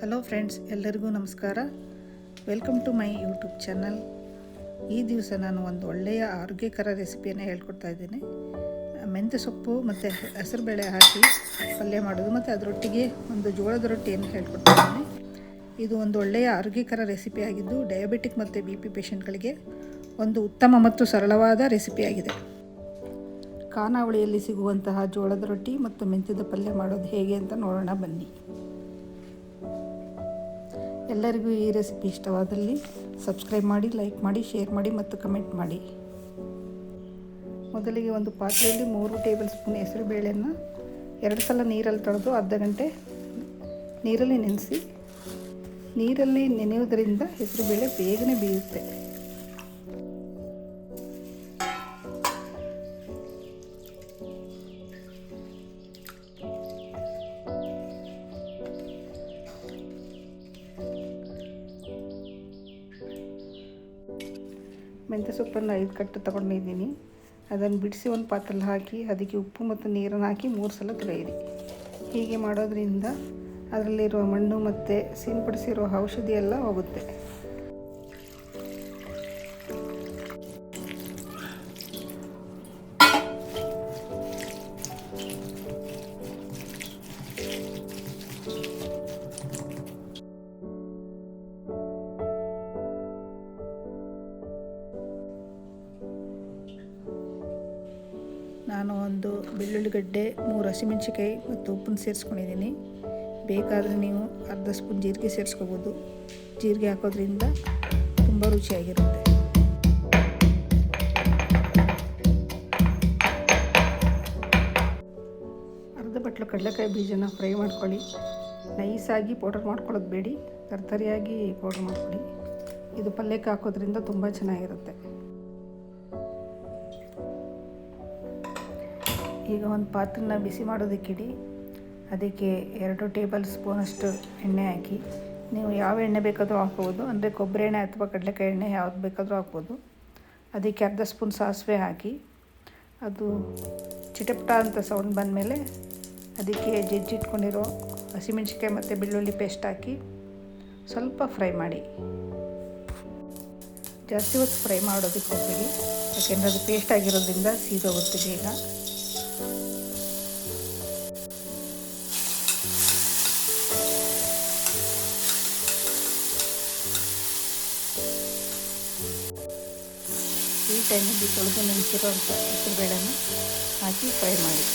Hello friends, ಎಲ್ಲರಿಗೂ ನಮಸ್ಕಾರ. Welcome to my YouTube channel. ಈ ದಿವಸ ನಾನು ಒಂದು ಒಳ್ಳೆಯ ಆರೋಗ್ಯಕರ ರೆಸಿಪಿಯನ್ನು ಹೇಳ್ಕೊಡ್ತಾ ಇದ್ದೀನಿ. ಮೆಂತ್ಯ ಸೊಪ್ಪು ಮತ್ತು ಹೆಸರುಬೇಳೆ ಹಾಕಿ ಪಲ್ಯ ಮಾಡೋದು ಮತ್ತು ಅದರೊಟ್ಟಿಗೆ ಒಂದು ಜೋಳದ ರೊಟ್ಟಿಯನ್ನು ಹೇಳ್ಕೊಡ್ತಾ ಇದ್ದೀನಿ. ಇದು ಒಂದು ಒಳ್ಳೆಯ ಆರೋಗ್ಯಕರ ರೆಸಿಪಿ ಆಗಿದ್ದು ಡಯಾಬಿಟಿಕ್ ಮತ್ತು BP ಪೇಷಂಟ್ಗಳಿಗೆ ಒಂದು ಉತ್ತಮ ಮತ್ತು ಸರಳವಾದ ರೆಸಿಪಿಯಾಗಿದೆ. ಖಾನಾವಳಿಯಲ್ಲಿ ಸಿಗುವಂತಹ ಜೋಳದ ರೊಟ್ಟಿ ಮತ್ತು ಮೆಂತ್ಯದ ಪಲ್ಯ ಮಾಡೋದು ಹೇಗೆ ಅಂತ ನೋಡೋಣ ಬನ್ನಿ. ಎಲ್ಲರಿಗೂ ಈ ರೆಸಿಪಿ ಇಷ್ಟವಾದಲ್ಲಿ ಸಬ್ಸ್ಕ್ರೈಬ್ ಮಾಡಿ, ಲೈಕ್ ಮಾಡಿ, ಶೇರ್ ಮಾಡಿ ಮತ್ತು ಕಮೆಂಟ್ ಮಾಡಿ. ಮೊದಲಿಗೆ ಒಂದು ಪಾತ್ರೆಯಲ್ಲಿ 3 ಟೇಬಲ್ ಸ್ಪೂನ್ ಹೆಸರುಬೇಳೆಯನ್ನು 2 ಸಲ ನೀರಲ್ಲಿ ತೊಳೆದು ಅರ್ಧ ಗಂಟೆ ನೀರಲ್ಲಿ ನೆನೆಸಿ. ನೀರಲ್ಲಿ ನೆನೆಯುವುದರಿಂದ ಹೆಸರುಬೇಳೆ ಬೇಗನೆ ಬೇಯುತ್ತೆ. ಮೆಂತ್ಯ ಸೊಪ್ಪನ್ನು 5 ಕಟ್ಟು ತೊಗೊಂಡಿದ್ದೀನಿ. ಅದನ್ನು ಬಿಡಿಸಿ ಒಂದು ಪಾತ್ರೆಯಲ್ಲಿ ಹಾಕಿ ಅದಕ್ಕೆ ಉಪ್ಪು ಮತ್ತು ನೀರನ್ನು ಹಾಕಿ 3 ಸಲ ತೊಳೆಯಿರಿ. ಹೀಗೆ ಮಾಡೋದ್ರಿಂದ ಅದರಲ್ಲಿರುವ ಮಣ್ಣು ಮತ್ತು ಸಿಂಪಡಿಸಿರುವ ಔಷಧಿ ಎಲ್ಲ ಹೋಗುತ್ತೆ. ನಾನು ಒಂದು ಬೆಳ್ಳುಳ್ಳಿ ಗಡ್ಡೆ, 3 ಹಸಿಮೆಣಸಿಕಾಯಿ ಮತ್ತು ಉಪ್ಪನ್ನು ಸೇರಿಸ್ಕೊಂಡಿದ್ದೀನಿ. ಬೇಕಾದರೆ ನೀವು ಅರ್ಧ ಸ್ಪೂನ್ ಜೀರಿಗೆ ಸೇರಿಸ್ಕೋಬೋದು. ಜೀರಿಗೆ ಹಾಕೋದ್ರಿಂದ ತುಂಬ ರುಚಿಯಾಗಿರುತ್ತೆ. ಅರ್ಧ ಬಟ್ಲು ಕಡಲೆಕಾಯಿ ಬೀಜನ ಫ್ರೈ ಮಾಡ್ಕೊಳ್ಳಿ. ನೈಸಾಗಿ ಪೌಡರ್ ಮಾಡ್ಕೊಳ್ಳೋದು ಬೇಡಿ, ತರಿಯಾಗಿ ಪೌಡರ್ ಮಾಡ್ಕೊಳ್ಳಿ. ಇದು ಪಲ್ಯಕ್ಕೆ ಹಾಕೋದ್ರಿಂದ ತುಂಬ ಚೆನ್ನಾಗಿರುತ್ತೆ. ಈಗ ಒಂದು ಪಾತ್ರನ ಬಿಸಿ ಮಾಡೋದಕ್ಕಿಡಿ. ಅದಕ್ಕೆ 2 ಟೇಬಲ್ ಸ್ಪೂನಷ್ಟು ಎಣ್ಣೆ ಹಾಕಿ. ನೀವು ಯಾವ ಎಣ್ಣೆ ಬೇಕಾದರೂ ಹಾಕ್ಬೋದು, ಅಂದರೆ ಕೊಬ್ಬರಿ ಎಣ್ಣೆ ಅಥವಾ ಕಡಲೆಕಾಯಿ ಎಣ್ಣೆ ಯಾವ್ದು ಬೇಕಾದರೂ ಹಾಕ್ಬೋದು. ಅದಕ್ಕೆ ಅರ್ಧ ಸ್ಪೂನ್ ಸಾಸಿವೆ ಹಾಕಿ ಅದು ಚಿಟಪಟ ಅಂತ ಸೌಂಡ್ ಬಂದಮೇಲೆ ಅದಕ್ಕೆ ಜಜ್ಜಿಟ್ಕೊಂಡಿರೋ ಹಸಿಮೆಣಸಿಕಾಯಿ ಮತ್ತು ಬೆಳ್ಳುಳ್ಳಿ ಪೇಸ್ಟ್ ಹಾಕಿ ಸ್ವಲ್ಪ ಫ್ರೈ ಮಾಡಿ. ಜಾಸ್ತಿ ಹೊತ್ತು ಫ್ರೈ ಮಾಡೋದಕ್ಕೆ ಹೋಗಬೇಡಿ, ಯಾಕೆಂದರೆ ಅದು ಪೇಸ್ಟ್ ಆಗಿರೋದ್ರಿಂದ ಸೀದೋಗುತ್ತೆ ಬೇಗ. ಈ ಟೈಮಲ್ಲಿ ತೊಳೆದು ನೆನೆಸಿರೋಂಥ ಹೆಸರುಬೇಳೆನ ಹಾಕಿ ಫ್ರೈ ಮಾಡಿ.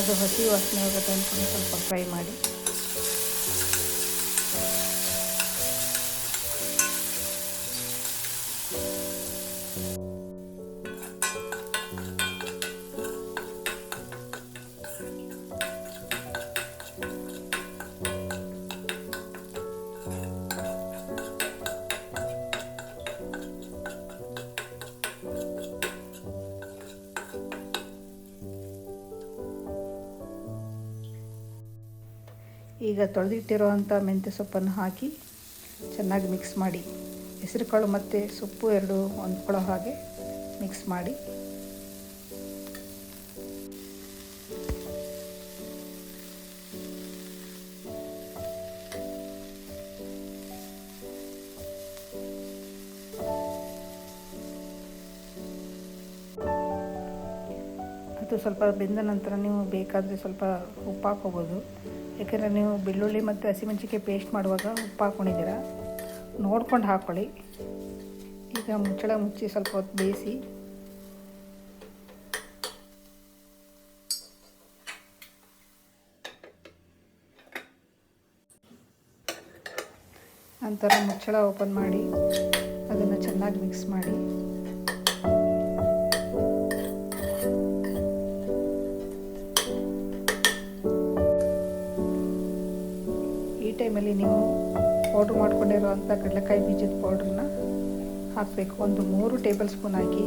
ಅದು ಹಸಿ ವಾಸನೆ ಹೋಗುತ್ತೆ ಅಂದ್ಕೊಂಡು ಸ್ವಲ್ಪ ಫ್ರೈ ಮಾಡಿ. ಈಗ ತೊಳೆದಿಟ್ಟಿರೋವಂಥ ಮೆಂತ್ಯ ಸೊಪ್ಪನ್ನು ಹಾಕಿ ಚೆನ್ನಾಗಿ ಮಿಕ್ಸ್ ಮಾಡಿ. ಹೆಸರುಕಾಳು ಮತ್ತು ಸೊಪ್ಪು 2 ಹೊಂದ್ಕೊಳ್ಳೋ ಹಾಗೆ ಮಿಕ್ಸ್ ಮಾಡಿ. ಅದು ಸ್ವಲ್ಪ ಬೆಂದ ನಂತರ ನೀವು ಬೇಕಾದರೆ ಸ್ವಲ್ಪ ಉಪ್ಪು ಹಾಕ್ಕೋಬೋದು. ಯಾಕೆಂದರೆ ನೀವು ಬೆಳ್ಳುಳ್ಳಿ ಮತ್ತು ಹಸಿಮೆಣಸಿಕಾಯಿ ಪೇಸ್ಟ್ ಮಾಡುವಾಗ ಉಪ್ಪು ಹಾಕ್ಕೊಂಡಿದ್ದೀರ, ನೋಡ್ಕೊಂಡು ಹಾಕ್ಕೊಳ್ಳಿ. ಈಗ ಮುಚ್ಚಳ ಮುಚ್ಚಿ ಸ್ವಲ್ಪ ಹೊತ್ತು ಬೇಯಿಸಿ. ನಂತರ ಮುಚ್ಚಳ ಓಪನ್ ಮಾಡಿ ಅದನ್ನು ಚೆನ್ನಾಗಿ ಮಿಕ್ಸ್ ಮಾಡಿ. ಈ ಟೈಮಲ್ಲಿ ನೀವು ಪೌಡ್ರ್ ಮಾಡ್ಕೊಂಡಿರೋವಂಥ ಕಡಲೆಕಾಯಿ ಬೀಜದ ಪೌಡ್ರನ್ನ ಹಾಕಬೇಕು. ಒಂದು 3 ಟೇಬಲ್ ಸ್ಪೂನ್ ಹಾಕಿ,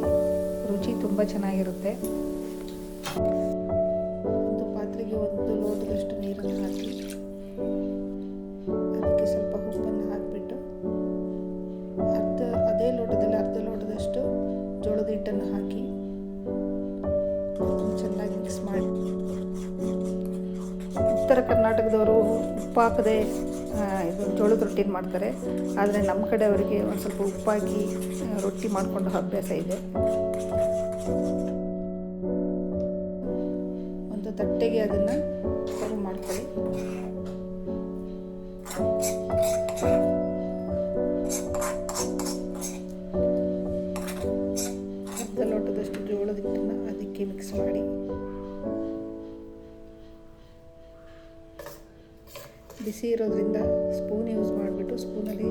ರುಚಿ ತುಂಬ ಚೆನ್ನಾಗಿರುತ್ತೆ. ಒಂದು ಪಾತ್ರೆಗೆ 1 ಲೋಟದಷ್ಟು ನೀರನ್ನು ಹಾಕಿ ಅದಕ್ಕೆ ಸ್ವಲ್ಪ ಉಪ್ಪನ್ನು ಹಾಕಿಬಿಟ್ಟು ಅದೇ ಲೋಟದಲ್ಲಿ ಅರ್ಧ ಲೋಟದಷ್ಟು ಜೋಳದ ಹಿಟ್ಟನ್ನು ಹಾಕಿ ಚೆನ್ನಾಗಿ ಮಿಕ್ಸ್ ಮಾಡಿ. ಉತ್ತರ ಕರ್ನಾಟಕದವರು ಉಪ್ಪು ಹಾಕದೆ ಇದು ಜೋಳದ ರೊಟ್ಟಿನ ಮಾಡ್ತಾರೆ. ಆದರೆ ನಮ್ಮ ಕಡೆ ಅವರಿಗೆ ಒಂದು ಸ್ವಲ್ಪ ಉಪ್ಪಾಕಿ ರೊಟ್ಟಿ ಮಾಡಿಕೊಂಡು ಅಭ್ಯಾಸ ಇದೆ. ಒಂದು ತಟ್ಟೆಗೆ ಅದನ್ನು ಸರ್ವ್ ಮಾಡ್ಕೊಳ್ಳಿ. ಅರ್ಧ ಲೋಟದಷ್ಟು ಜೋಳದ ಹಿಟ್ಟನ್ನು ಅದಕ್ಕೆ ಮಿಕ್ಸ್ ಮಾಡಿ ಬಿಸಿ ಇರೋದ್ರಿಂದ ಸ್ಪೂನ್ ಯೂಸ್ ಮಾಡಿಬಿಟ್ಟು ಸ್ಪೂನಲ್ಲಿ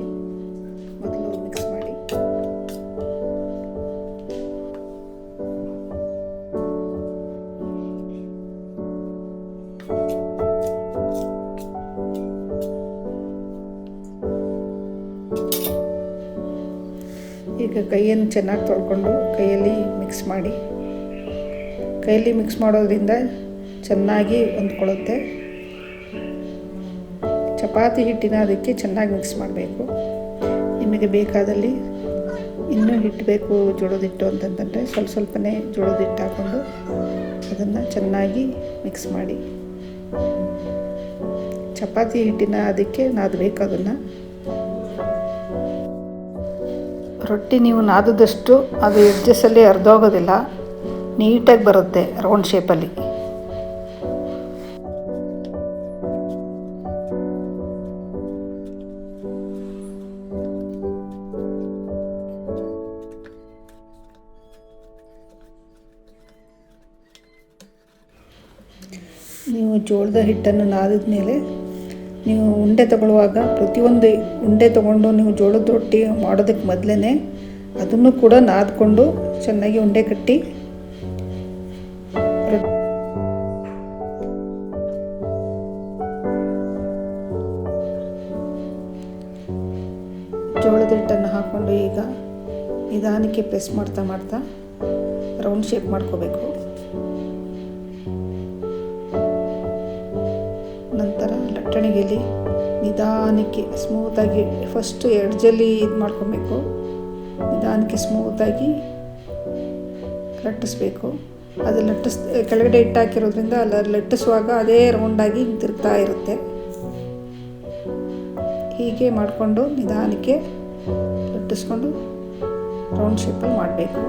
ಮೊದಲು ಮಿಕ್ಸ್ ಮಾಡಿ ಈಗ ಕೈಯನ್ನು ಚೆನ್ನಾಗಿ ತೊಳ್ಕೊಂಡು ಕೈಯಲ್ಲಿ ಮಿಕ್ಸ್ ಮಾಡಿ. ಕೈಯಲ್ಲಿ ಮಿಕ್ಸ್ ಮಾಡೋದ್ರಿಂದ ಚೆನ್ನಾಗಿ ಹೊಂದ್ಕೊಳ್ಳುತ್ತೆ. ಚಪಾತಿ ಹಿಟ್ಟಿನ ಅದಕ್ಕೆ ಚೆನ್ನಾಗಿ ಮಿಕ್ಸ್ ಮಾಡಬೇಕು. ನಿಮಗೆ ಬೇಕಾದಲ್ಲಿ ಇನ್ನೂ ಹಿಟ್ಟು ಬೇಕು ಜೋಳದ ಹಿಟ್ಟು ಅಂತಂತಂದರೆ ಸ್ವಲ್ಪನೇ ಜೋಳದ ಹಿಟ್ಟು ಹಾಕ್ಕೊಂಡು ಅದನ್ನು ಚೆನ್ನಾಗಿ ಮಿಕ್ಸ್ ಮಾಡಿ. ಚಪಾತಿ ಹಿಟ್ಟಿನ ಅದಕ್ಕೆ ನಾದಬೇಕು. ಅದನ್ನು ರೊಟ್ಟಿ ನೀವು ನಾದದಷ್ಟು ಅದು ಎಡ್ಜಸ್ಸಲ್ಲಿ ಹರಿದೋಗೋದಿಲ್ಲ, ನೀಟಾಗಿ ಬರುತ್ತೆ ರೌಂಡ್ ಶೇಪಲ್ಲಿ. ನೀವು ಜೋಳದ ಹಿಟ್ಟನ್ನು ನಾದಿದ ಮೇಲೆ ನೀವು ಉಂಡೆ ತಗೊಳ್ಳುವಾಗ ಪ್ರತಿಯೊಂದು ಉಂಡೆ ತೊಗೊಂಡು ನೀವು ಜೋಳದ ರೊಟ್ಟಿ ಮಾಡೋದಕ್ಕೆ ಮೊದಲೇ ಅದನ್ನು ಕೂಡ ನಾದ್ಕೊಂಡು ಚೆನ್ನಾಗಿ ಉಂಡೆ ಕಟ್ಟಿ ಜೋಳದ ಹಿಟ್ಟನ್ನು ಹಾಕ್ಕೊಂಡು ಈಗ ನಿಧಾನಕ್ಕೆ ಪ್ರೆಸ್ ಮಾಡ್ತಾ ಮಾಡ್ತಾ ರೌಂಡ್ ಶೇಪ್ ಮಾಡ್ಕೋಬೇಕು. ನಂತರ ಲಟ್ಟಣಿಗೆಯಲ್ಲಿ ನಿಧಾನಕ್ಕೆ ಸ್ಮೂತಾಗಿ ಫಸ್ಟ್ ಎಡ್ಜಲ್ಲಿ ಇದು ಮಾಡ್ಕೊಬೇಕು. ನಿಧಾನಕ್ಕೆ ಸ್ಮೂತಾಗಿ ಲಟ್ಟಿಸ್ಬೇಕು. ಅದು ಕೆಳಗಡೆ ಹಿಟ್ಟು ಹಾಕಿರೋದ್ರಿಂದ ಲಟ್ಟಿಸುವಾಗ ಅದೇ ರೌಂಡಾಗಿ ತಿರುಗ್ತಾ ಇರುತ್ತೆ. ಹೀಗೆ ಮಾಡಿಕೊಂಡು ನಿಧಾನಕ್ಕೆ ಲಟ್ಟಿಸ್ಕೊಂಡು ರೌಂಡ್ ಶೇಪಲ್ಲಿ ಮಾಡಬೇಕು.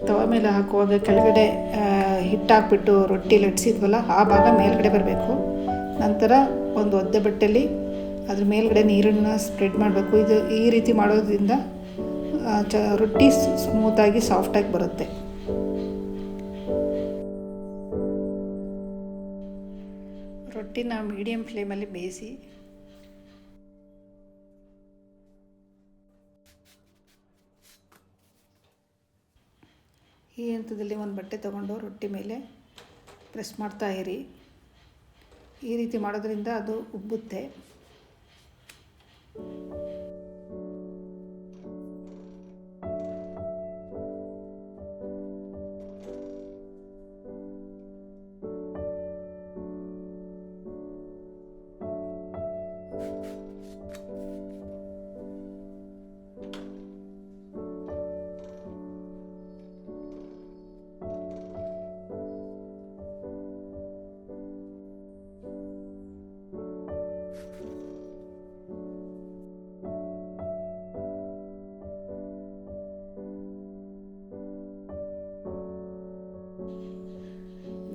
ತವ ಮೇಲೆ ಹಾಕುವಾಗ ಕೆಳಗಡೆ ಹಿಟ್ಟು ಹಾಕ್ಬಿಟ್ಟು ರೊಟ್ಟಿ ಲಟ್ಟಿಸಿದ್ವಲ್ಲ ಆ ಭಾಗ ಮೇಲ್ಗಡೆ ಬರಬೇಕು. ನಂತರ ಒಂದು ಒದ್ದೆ ಬಟ್ಟೆಯಲ್ಲಿ ಅದ್ರ ಮೇಲ್ಗಡೆ ನೀರನ್ನು ಸ್ಪ್ರೆಡ್ ಮಾಡಬೇಕು. ಈ ರೀತಿ ಮಾಡೋದ್ರಿಂದ ರೊಟ್ಟಿ ಸ್ಮೂತಾಗಿ ಸಾಫ್ಟಾಗಿ ಬರುತ್ತೆ. ರೊಟ್ಟಿನ ಮೀಡಿಯಮ್ ಫ್ಲೇಮಲ್ಲಿ ಬೇಯಿಸಿ ಈ ಹಂತದಲ್ಲಿ ಒಂದು ಬಟ್ಟೆ ತಗೊಂಡು ರೊಟ್ಟಿ ಮೇಲೆ ಪ್ರೆಸ್ ಮಾಡ್ತಾ ಇರಿ. ಈ ರೀತಿ ಮಾಡೋದ್ರಿಂದ ಅದು ಉಬ್ಬುತ್ತೆ.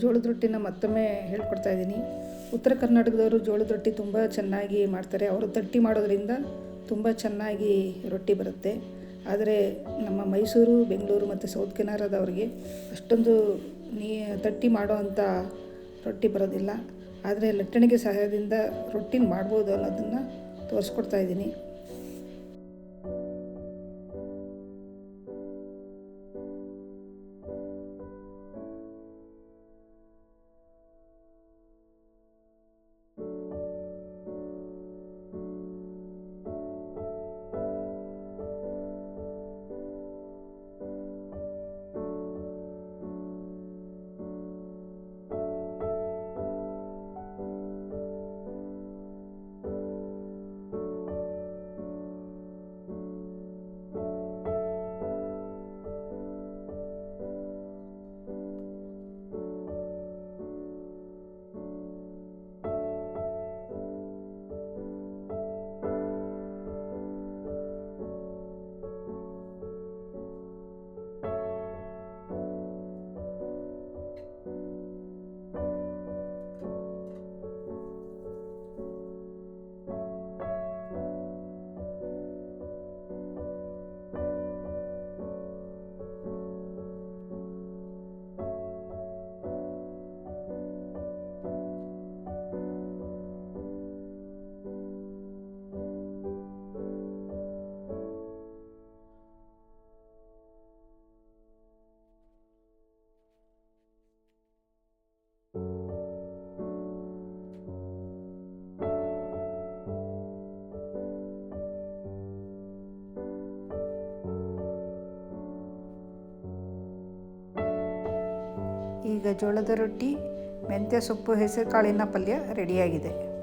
ಜೋಳದ ರೊಟ್ಟಿನ ಮತ್ತೊಮ್ಮೆ ಹೇಳ್ಕೊಡ್ತಾ ಇದ್ದೀನಿ. ಉತ್ತರ ಕರ್ನಾಟಕದವರು ಜೋಳದ ರೊಟ್ಟಿ ತುಂಬ ಚೆನ್ನಾಗಿ ಮಾಡ್ತಾರೆ. ಅವರು ತಟ್ಟಿ ಮಾಡೋದ್ರಿಂದ ತುಂಬ ಚೆನ್ನಾಗಿ ರೊಟ್ಟಿ ಬರುತ್ತೆ. ಆದರೆ ನಮ್ಮ ಮೈಸೂರು, ಬೆಂಗಳೂರು ಮತ್ತು ಸೌತ್ ಕೆನರಾದವ್ರಿಗೆ ಅಷ್ಟೊಂದು ತಟ್ಟಿ ಮಾಡೋ ಅಂಥ ರೊಟ್ಟಿ ಬರೋದಿಲ್ಲ. ಆದರೆ ಲಟ್ಟಣಿಗೆ ಸಹಾಯದಿಂದ ರೊಟ್ಟಿನ ಮಾಡ್ಬೋದು ಅನ್ನೋದನ್ನು ತೋರಿಸ್ಕೊಡ್ತಾ ಇದ್ದೀನಿ. ಈಗ ಜೋಳದ ರೊಟ್ಟಿ, ಮೆಂತ್ಯ ಸೊಪ್ಪು, ಹೆಸರು ಕಾಳಿನ ಪಲ್ಯ ರೆಡಿಯಾಗಿದೆ.